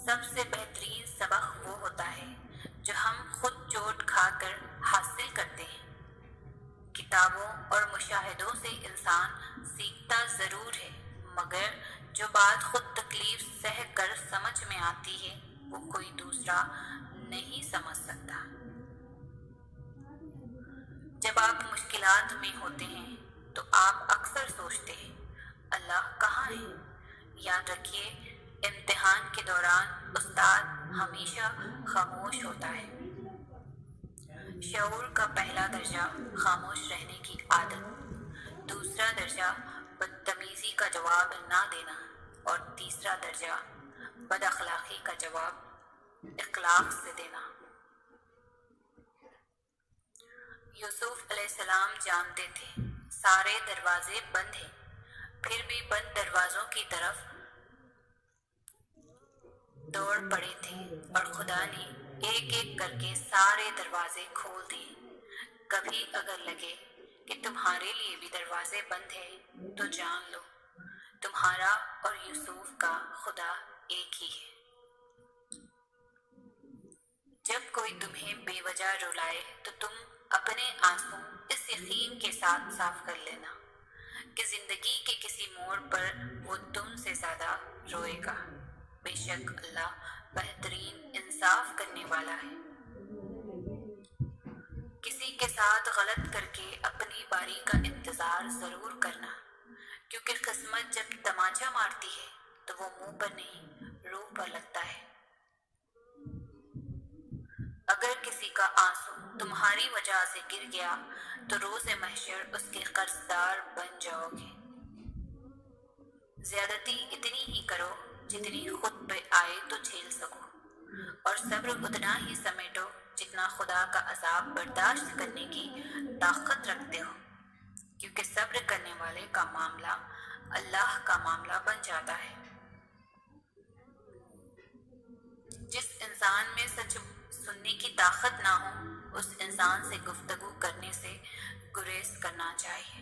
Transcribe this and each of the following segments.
سب سے بہترین سبق وہ ہوتا ہے جو ہم خود چوٹ کھا کر حاصل کرتے ہیں۔ کتابوں اور مشاہدوں سے انسان سیکھتا ضرور ہے، مگر جو بات خود تکلیف سہ کر سمجھ میں آتی ہے وہ کوئی دوسرا نہیں سمجھ سکتا۔ جب آپ مشکلات میں ہوتے ہیں تو آپ اکثر سوچتے ہیں اللہ کہاں ہے؟ یاد رکھیے، امتحان کے دوران استاد ہمیشہ خاموش ہوتا ہے۔ شعور کا پہلا درجہ خاموش رہنے کی عادت، دوسرا درجہ بدتمیزی کا جواب نہ دینا، اور تیسرا درجہ بد اخلاقی کا جواب اخلاق سے دینا۔ یوسف علیہ السلام جانتے تھے سارے دروازے بند ہیں، پھر بھی بند دروازوں کی طرف دوڑ پڑے تھے اور خدا نے ایک ایک کر کے سارے دروازے کھول دیے۔ کبھی اگر لگے کہ تمہارے لیے بھی دروازے بند ہیں تو جان لو تمہارا اور یوسف کا خدا ایک ہی ہے۔ جب کوئی تمہیں بے وجہ رلائے تو تم اپنے آنسو اس یقین کے ساتھ صاف کر لینا کہ زندگی کے کسی موڑ پر وہ تم سے زیادہ روئے گا۔ بے شک اللہ بہترین انصاف کرنے والا ہے۔ کسی کے ساتھ غلط کر کے اپنی باری کا انتظار ضرور کرنا، کیونکہ قسمت جب تماچا مارتی ہے تو وہ منہ پر نہیں روح پر لگتا ہے۔ اگر کسی کا آنسو تمہاری وجہ سے گر گیا تو روز محشر اس کے قرض دار بن جاؤ گے۔ زیادتی اتنی ہی کرو جتنی خود پہ آئے تو جھیل سکو، اور صبر اتنا ہی سمیٹو جتنا خدا کا عذاب برداشت کرنے کی طاقت رکھتے ہو، کیونکہ صبر کرنے والے کا معاملہ اللہ کا معاملہ بن جاتا ہے۔ جس انسان میں سچ سننے کی طاقت نہ ہو اس انسان سے گفتگو کرنے سے گریز کرنا چاہیے،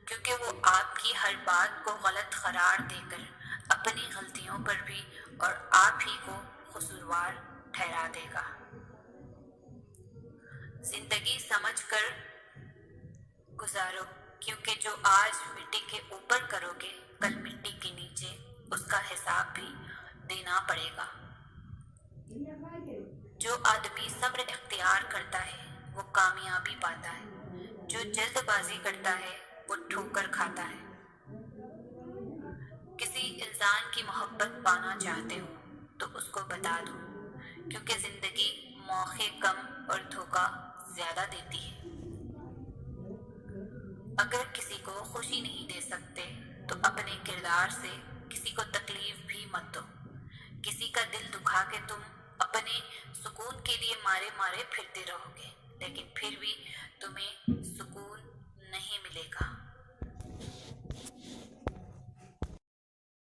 کیونکہ وہ آپ کی ہر بات کو غلط قرار دے کر اپنی غلطیوں پر بھی اور آپ ہی کو قصوروار ٹھہرا دے گا۔ زندگی سمجھ کر گزارو، کیونکہ جو آج مٹی کے اوپر کرو گے کل مٹی کے نیچے اس کا حساب بھی دینا پڑے گا۔ جو آدمی صبر اختیار کرتا ہے وہ کامیابی پاتا ہے، جو جلد بازی کرتا ہے وہ ٹھوکر کھاتا ہے۔ کسی انسان کی محبت پانا چاہتے ہو تو اس کو بتا دو، کیونکہ زندگی موقع کم اور دھوکہ زیادہ دیتی ہے۔ اگر کسی کو خوشی نہیں دے سکتے تو اپنے کردار سے کسی کو تکلیف بھی مت دو۔ کسی کا دل دکھا کے تم اپنے سکون کے لیے مارے مارے پھرتے رہو گے، لیکن پھر بھی تمہیں